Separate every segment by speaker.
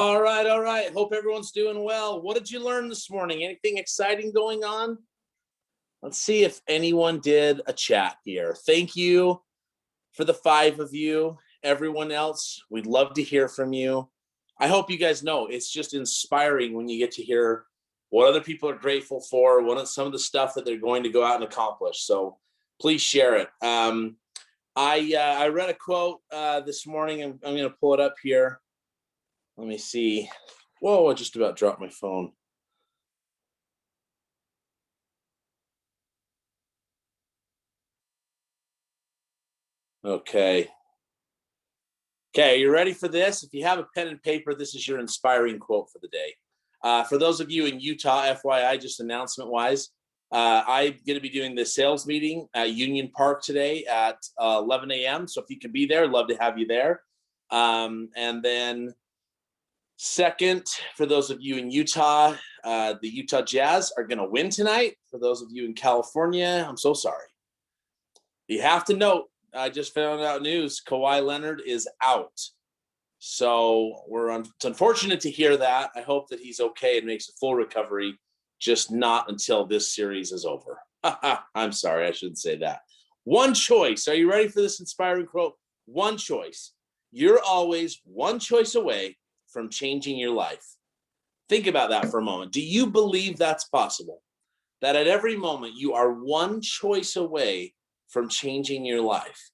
Speaker 1: All right, all right. Hope everyone's doing well. What did you learn this morning? Anything exciting going on? Let's see if anyone did a chat here. Thank you for the 5 of you. Everyone else, we'd love to hear from you. I hope you guys know it's just inspiring when you get to hear what other people are grateful for, some of the stuff that they're going to go out and accomplish. So please share it. I read a quote this morning. I'm going to pull it up here. Let me see. Whoa, I just about dropped my phone. Okay. Okay, are you ready for this? If you have a pen and paper, this is your inspiring quote for the day. For those of you in Utah, FYI, just announcement-wise, I'm going to be doing the sales meeting at Union Park today at 11 a.m. So if you can be there, love to have you there. And then second, for those of you in Utah, the Utah Jazz are going to win tonight. For those of you in California, I'm so sorry. You have to note, I just found out news, Kawhi Leonard is out. So it's unfortunate to hear that. I hope that he's okay and makes a full recovery, just not until this series is over. I'm sorry, I shouldn't say that. One choice. Are you ready for this inspiring quote? One choice. You're always one choice away from changing your life. Think about that for a moment. Do you believe that's possible? That at every moment you are one choice away from changing your life?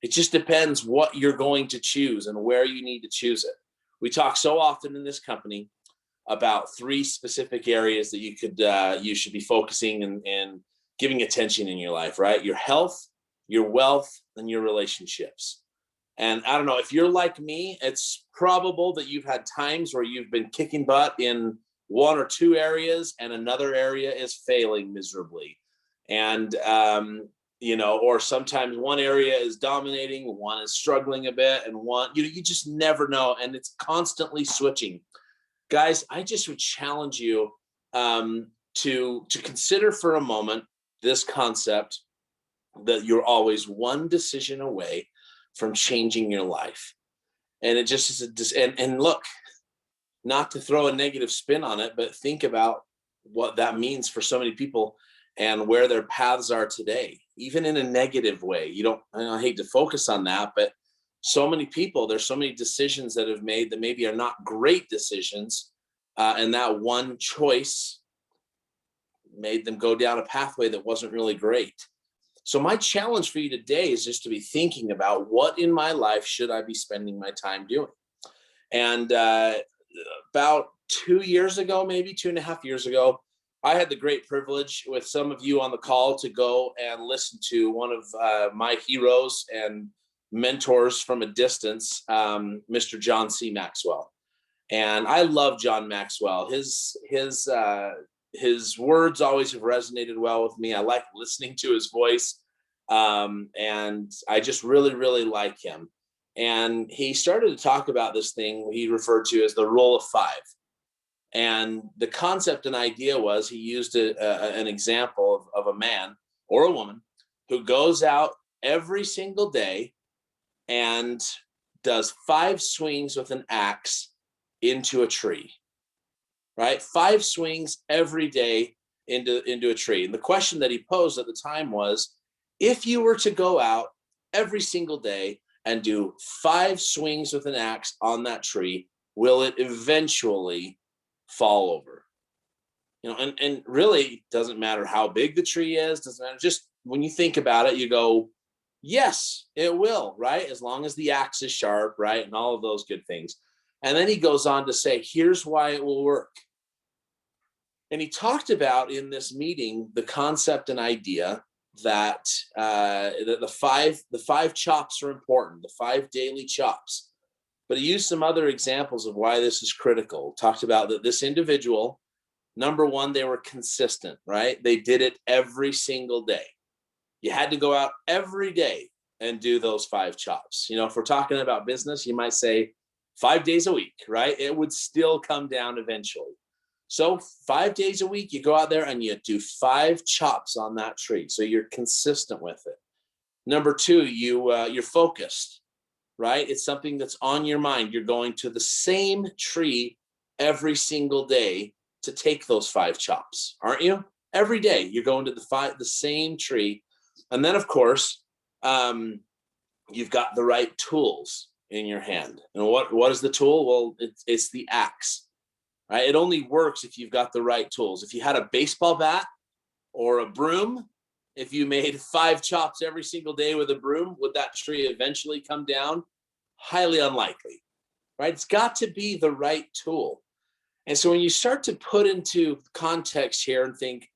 Speaker 1: It just depends what you're going to choose and where you need to choose it. We talk so often in this company about 3 specific areas that you should be focusing and giving attention in your life, right? Your health, your wealth, and your relationships. And I don't know, if you're like me, it's probable that you've had times where you've been kicking butt in 1 or 2 areas and another area is failing miserably. And, or sometimes one area is dominating, one is struggling a bit, and you just never know. And it's constantly switching. Guys, I just would challenge you to consider for a moment this concept that you're always one decision away from changing your life. And it just is and look, not to throw a negative spin on it, but think about what that means for so many people and where their paths are today, even in a negative way. I hate to focus on that, but so many people, there's so many decisions that have made that maybe are not great decisions. And that one choice made them go down a pathway that wasn't really great. So my challenge for you today is just to be thinking about what in my life should I be spending my time doing? And about 2 years ago, maybe 2.5 years ago, I had the great privilege with some of you on the call to go and listen to one of my heroes and mentors from a distance, Mr. John C. Maxwell. And I love John Maxwell. His words always have resonated well with me. I like listening to his voice. And I just really, really like him. And he started to talk about this thing he referred to as the rule of 5. And the concept and idea was he used an example of a man or a woman who goes out every single day and does 5 swings with an axe into a tree, right? 5 swings every day into a tree. And the question that he posed at the time was, if you were to go out every single day and do 5 swings with an axe on that tree, will it eventually fall over? And really doesn't matter how big the tree is, doesn't matter. Just when you think about it, you go, yes, it will, right? As long as the axe is sharp, right? And all of those good things. And then he goes on to say, here's why it will work. And he talked about in this meeting the concept and idea that the 5 chops are important, the 5 daily chops. But he used some other examples of why this is critical. Talked about that this individual, number one, they were consistent, right? They did it every single day. You had to go out every day and do those 5 chops. If we're talking about business, you might say 5 days a week, right? It would still come down eventually. So 5 days a week, you go out there and you do 5 chops on that tree. So you're consistent with it. Number 2, you're focused. right? It's something that's on your mind. You're going to the same tree every single day to take those 5 chops, aren't you? Every day you're going to the same tree. And then, of course, you've got the right tools in your hand. And what is the tool? Well, it's the axe, right? It only works if you've got the right tools. If you had a baseball bat or a broom, if you made 5 chops every single day with a broom, would that tree eventually come down? Highly unlikely, right? It's got to be the right tool. And so when you start to put into context here and think,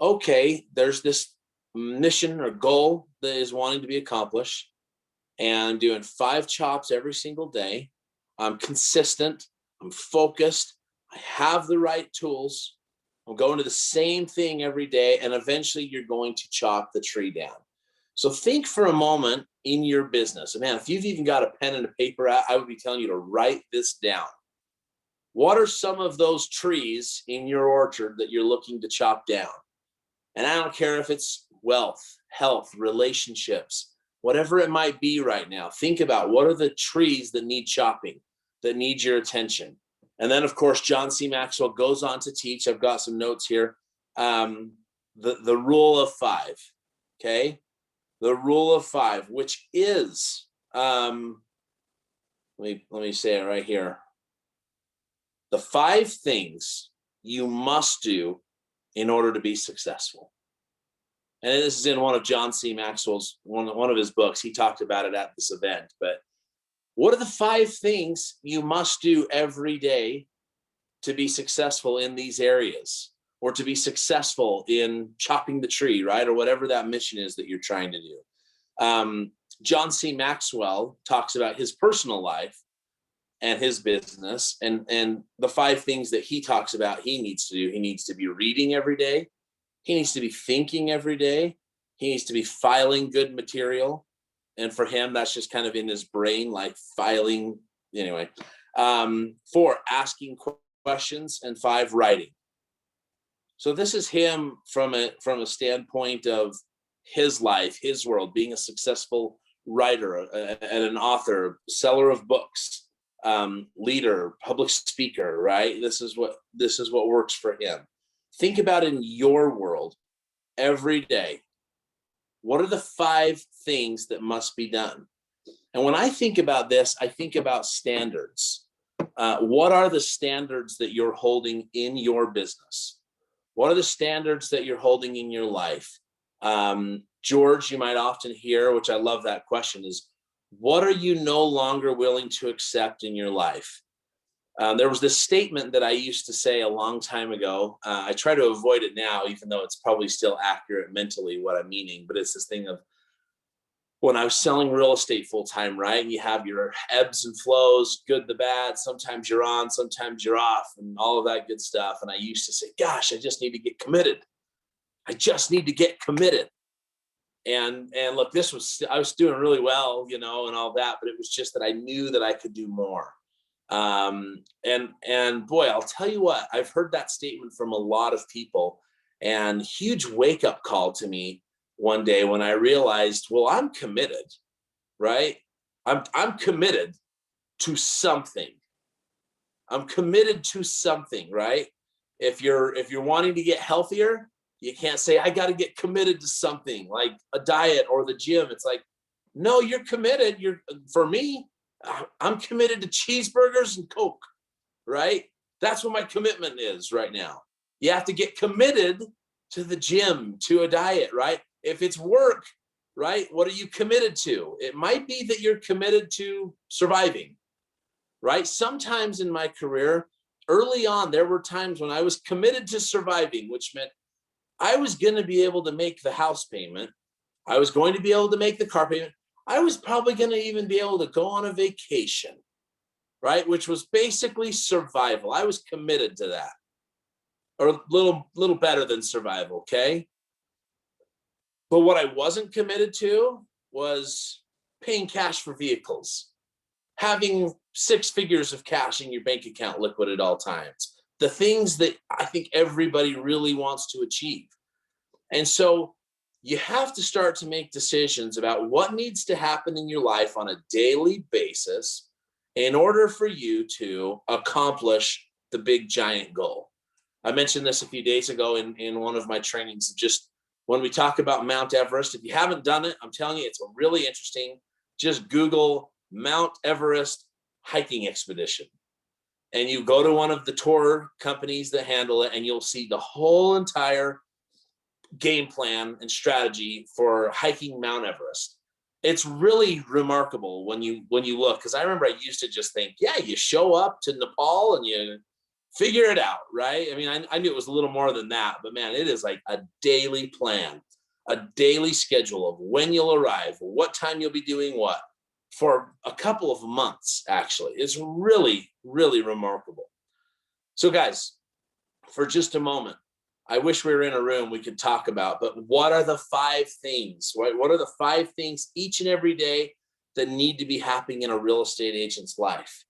Speaker 1: okay, there's this mission or goal that is wanting to be accomplished, and I'm doing 5 chops every single day. I'm consistent, I'm focused, I have the right tools. I'm going to the same thing every day, and eventually you're going to chop the tree down. So think for a moment in your business. Man, if you've even got a pen and a paper out, I would be telling you to write this down. What are some of those trees in your orchard that you're looking to chop down? And I don't care if it's wealth, health, relationships, whatever it might be right now. Think about what are the trees that need chopping, that need your attention. And then, of course, John C. Maxwell goes on to teach. I've got some notes here. The rule of 5. Okay, the rule of 5, which is let me say it right here. The 5 things you must do in order to be successful. And this is in one of John C. Maxwell's, one of his books. He talked about it at this event. But what are the 5 things you must do every day to be successful in these areas, or to be successful in chopping the tree, right? Or whatever that mission is that you're trying to do. John C. Maxwell talks about his personal life and his business, and the 5 things that he talks about he needs to do. He needs to be reading every day. He needs to be thinking every day. He needs to be filing good material. And for him, that's just kind of in his brain, like filing. Anyway, 4, asking questions, and 5, writing. So this is him from a standpoint of his life, his world, being a successful writer and an author, seller of books, leader, public speaker, right? This is what works for him. Think about in your world every day. What are the 5 things that must be done? And when I think about this, I think about standards. What are the standards that you're holding in your business? What are the standards that you're holding in your life? George, you might often hear, which I love that question, is what are you no longer willing to accept in your life? There was this statement that I used to say a long time ago. I try to avoid it now, even though it's probably still accurate mentally what I'm meaning. But it's this thing of when I was selling real estate full time, right? And you have your ebbs and flows, good, the bad. Sometimes you're on, sometimes you're off, and all of that good stuff. And I used to say, gosh, I just need to get committed. I just need to get committed. And look, I was doing really well, and all that, but it was just that I knew that I could do more. And boy, I'll tell you what, I've heard that statement from a lot of people, and huge wake up call to me one day when I realized, well, I'm committed, right? I'm committed to something. I'm committed to something, right? If you're wanting to get healthier, you can't say, I got to get committed to something like a diet or the gym. It's like, no, you're committed. For me, I'm committed to cheeseburgers and Coke, right? That's what my commitment is right now. You have to get committed to the gym, to a diet, right? If it's work, right? What are you committed to? It might be that you're committed to surviving, right? Sometimes in my career, early on, there were times when I was committed to surviving, which meant I was going to be able to make the house payment. I was going to be able to make the car payment. I was probably going to even be able to go on a vacation, right? Which was basically survival. I was committed to that, or a little better than survival, okay? But what I wasn't committed to was paying cash for vehicles, having 6 figures of cash in your bank account liquid at all times, the things that I think everybody really wants to achieve. And so you have to start to make decisions about what needs to happen in your life on a daily basis in order for you to accomplish the big giant goal. I mentioned this a few days ago in one of my trainings. Just when we talk about Mount Everest, if you haven't done it, I'm telling you, it's a really interesting. Just Google Mount Everest hiking expedition. And you go to one of the tour companies that handle it, and you'll see the whole entire game plan and strategy for hiking Mount Everest. It's really remarkable when you look, because I remember I used to just think, yeah, you show up to Nepal and you figure it out, right? I mean, I knew it was a little more than that, but man, it is like a daily plan, a daily schedule of when you'll arrive, what time you'll be doing what, for a couple of months, actually. It's really, really remarkable. So guys, for just a moment, I wish we were in a room we could talk about, but what are the 5 things, right? What are the 5 things each and every day that need to be happening in a real estate agent's life?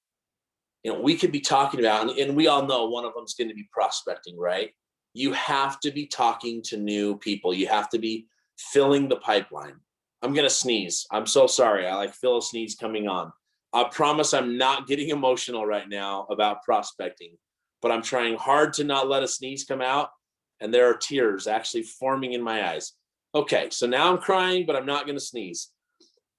Speaker 1: You know, we could be talking about, and we all know one of them is going to be prospecting, right? You have to be talking to new people. You have to be filling the pipeline. I'm going to sneeze. I'm so sorry. I feel a sneeze coming on. I promise I'm not getting emotional right now about prospecting, but I'm trying hard to not let a sneeze come out. And there are tears actually forming in my eyes. Okay, so now I'm crying, but I'm not going to sneeze.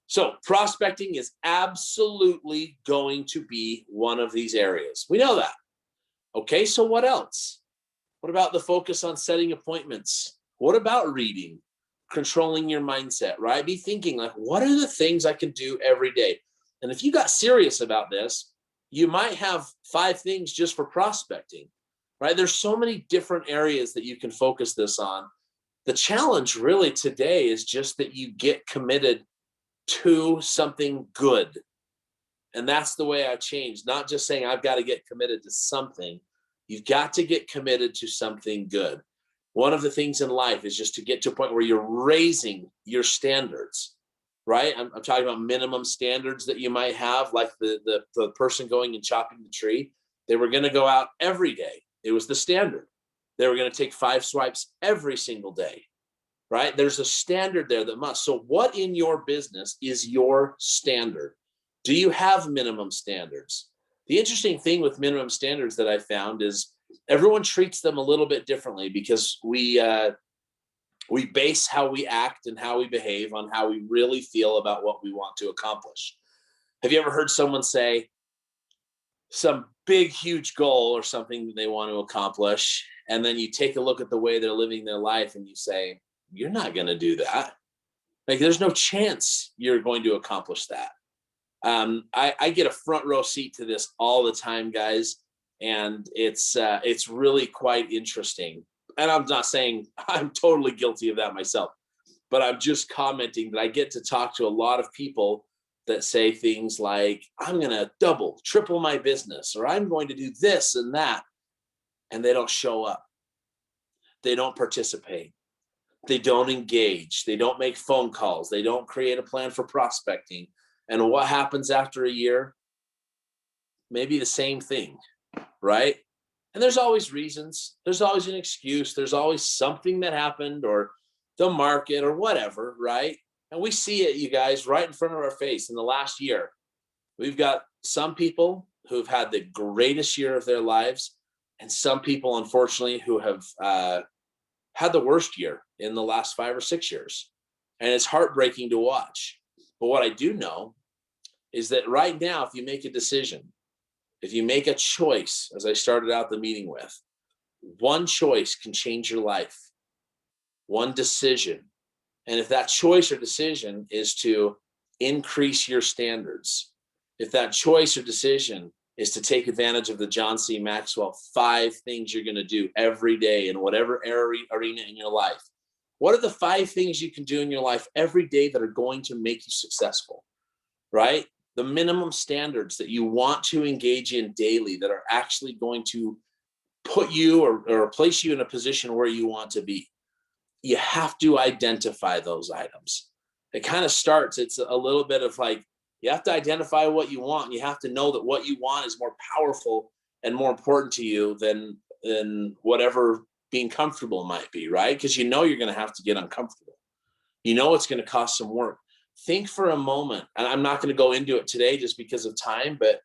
Speaker 1: So prospecting is absolutely going to be one of these areas. We know that. Okay, so what else? What about the focus on setting appointments? What about reading, controlling your mindset, right? Be thinking like, what are the things I can do every day? And if you got serious about this, you might have 5 things just for prospecting, right? There's so many different areas that you can focus this on. The challenge really today is just that you get committed to something good. And that's the way I changed, not just saying I've got to get committed to something. You've got to get committed to something good. One of the things in life is just to get to a point where you're raising your standards, right? I'm talking about minimum standards that you might have, like the person going and chopping the tree. They were going to go out every day. It was the standard. They were going to take 5 swipes every single day, right? There's a standard there that must. So what in your business is your standard? Do you have minimum standards? The interesting thing with minimum standards that I found is everyone treats them a little bit differently, because we base how we act and how we behave on how we really feel about what we want to accomplish. Have you ever heard someone say some big, huge goal or something that they want to accomplish, and then you take a look at the way they're living their life and you say, you're not going to do that. Like, there's no chance you're going to accomplish that. I get a front row seat to this all the time, guys, and it's really quite interesting. And I'm not saying I'm totally guilty of that myself, but I'm just commenting that I get to talk to a lot of people that say things like, I'm going to double, triple my business, or I'm going to do this and that, and they don't show up. They don't participate. They don't engage. They don't make phone calls. They don't create a plan for prospecting. And what happens after a year? Maybe the same thing, right? And there's always reasons. There's always an excuse. There's always something that happened, or the market, or whatever, right? And we see it, you guys, right in front of our face. In the last year, we've got some people who've had the greatest year of their lives, and some people, unfortunately, who have had the worst year in the last 5 or 6 years. And it's heartbreaking to watch. But what I do know is that right now, if you make a decision, if you make a choice, as I started out the meeting with, one choice can change your life. One decision. And if that choice or decision is to increase your standards, if that choice or decision is to take advantage of the John C. Maxwell 5 things you're going to do every day in whatever arena in your life, what are the 5 things you can do in your life every day that are going to make you successful, right? The minimum standards that you want to engage in daily that are actually going to put you or place you in a position where you want to be. You have to identify those items. It kind of starts, it's a little bit of like, you have to identify what you want. And you have to know that what you want is more powerful and more important to you than whatever being comfortable might be, right? Because you know you're going to have to get uncomfortable. You know it's going to cost some work. Think for a moment, and I'm not going to go into it today just because of time, but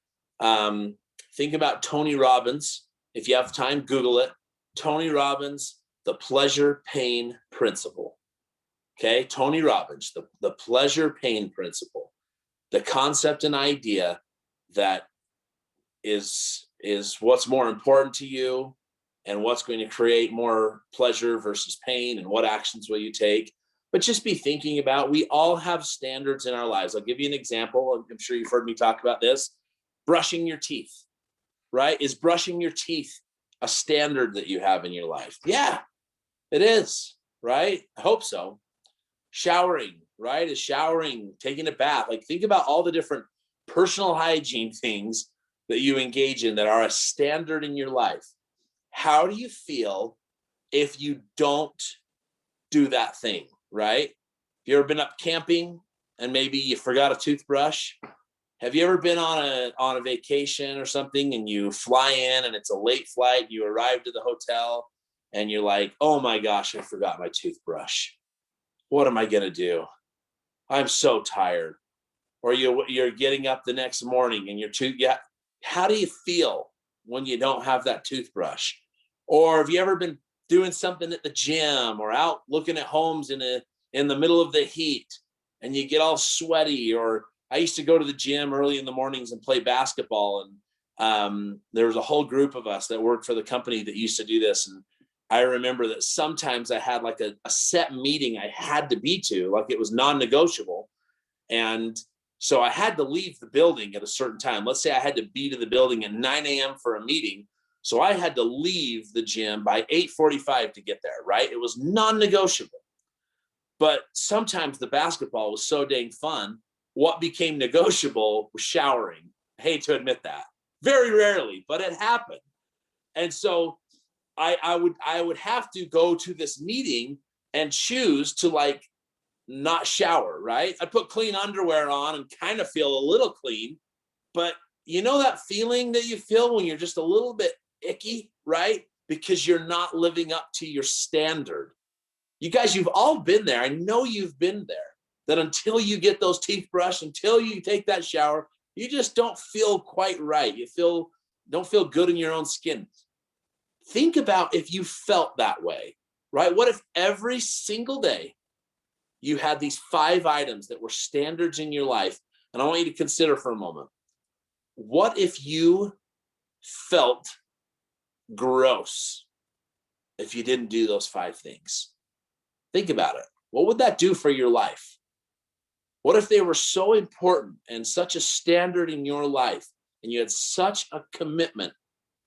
Speaker 1: think about Tony Robbins. If you have time, Google it. Tony Robbins, the pleasure pain principle. Okay, Tony Robbins, the pleasure pain principle, the concept and idea that is what's more important to you and what's going to create more pleasure versus pain, and what actions will you take. But just be thinking about, we all have standards in our lives. I'll give you an example. I'm sure you've heard me talk about this. Brushing your teeth, right? Is brushing your teeth a standard that you have in your life? Yeah, it is, right? I hope so. Showering, right? Is showering, taking a bath. Like, think about all the different personal hygiene things that you engage in that are a standard in your life. How do you feel if you don't do that thing, right? Have you ever been up camping and maybe you forgot a toothbrush? Have you ever been on a vacation or something and you fly in and it's a late flight, you arrive to the hotel and you're like, oh my gosh, I forgot my toothbrush. What am I going to do? I'm so tired. Or you're getting up the next morning and how do you feel when you don't have that toothbrush? Or have you ever been doing something at the gym or out looking at homes in the middle of the heat and you get all sweaty? Or I used to go to the gym early in the mornings and play basketball, and there was a whole group of us that worked for the company that used to do this. And I remember that sometimes I had like a set meeting I had to be to, like it was non-negotiable. And so I had to leave the building at a certain time. Let's say I had to be to the building at 9 a.m. for a meeting. So I had to leave the gym by 8:45 to get there, right? It was non-negotiable. But sometimes the basketball was so dang fun. What became negotiable was showering. I hate to admit that. Very rarely, but it happened. And so I would have to go to this meeting and choose to like not shower, right? I put clean underwear on and kind of feel a little clean, but you know that feeling that you feel when you're just a little bit icky, right? Because you're not living up to your standard. You guys, you've all been there. I know you've been there, that until you get those teeth brushed, until you take that shower, you just don't feel quite right. Don't feel good in your own skin. Think about if you felt that way, right? What if every single day you had these 5 items that were standards in your life? And I want you to consider for a moment, what if you felt gross if you didn't do those 5 things? Think about it. What would that do for your life? What if they were so important and such a standard in your life, and you had such a commitment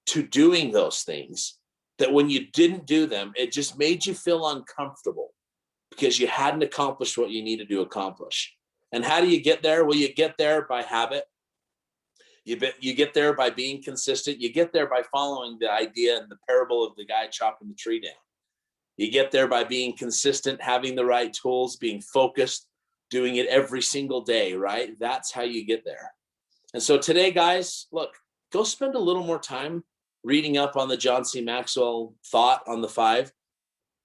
Speaker 1: to doing those things, that when you didn't do them, it just made you feel uncomfortable because you hadn't accomplished what you needed to accomplish? And how do you get there? Well, you get there by habit. You get there by being consistent. You get there by following the idea and the parable of the guy chopping the tree down. You get there by being consistent, having the right tools, being focused, doing it every single day, right? That's how you get there. And so today, guys, look, go spend a little more time reading up on the John C. Maxwell thought on the 5,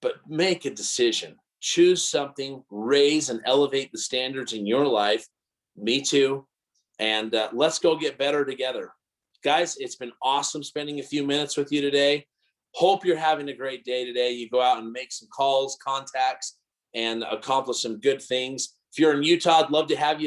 Speaker 1: but make a decision. Choose something, raise and elevate the standards in your life. Me too. And let's go get better together. Guys, it's been awesome spending a few minutes with you today. Hope you're having a great day today. You go out and make some calls, contacts, and accomplish some good things. If you're in Utah, I'd love to have you there.